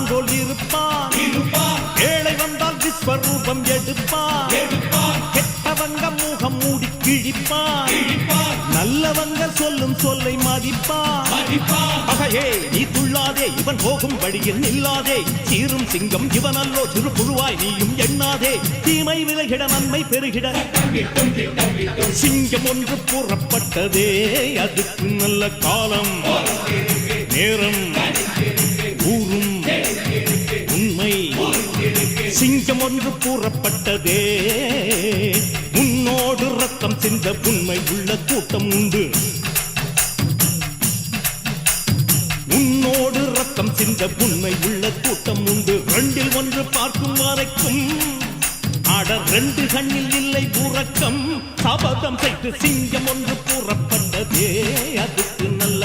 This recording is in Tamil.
போல் இருப்பான் ஏழை வந்தால் விஸ்வரூபம் எடுப்பான் கெட்டவங்க முகம் மூடி கிழிப்பான் நல்லவங்க சொல்லும் சொல்லை மதிப்பான் அகையே நீ துள்ளாதே இவன் போகும் வழியில் நில்லாதே சீரும் சிங்கம் இவன் அல்லோ சிறு புழுவாய் நீயும் எண்ணாதே தீமை விலகிட நன்மை பெருகிட சிங்கம் ஒன்று கூறப்பட்டதே அதுக்கு நல்ல காலம் நேரம் ஊரும் உண்மை சிங்கம் ஒன்று கூறப்பட்டதே உன்னோடு ரத்தம் சிந்த உண்மை உள்ள கூட்டம் உண்டு உன்னோடு ரத்தம் சிந்த உண்மை உள்ள கூட்டம் உண்டு ரெண்டில் ஒன்று பார்க்கும் வரைக்கும் ஆட ரெண்டு கண்ணில் இல்லை உறக்கம் சபதம் செய்து சிங்கம் ஒன்று கூறப்பட்டதே அதுக்கு நல்ல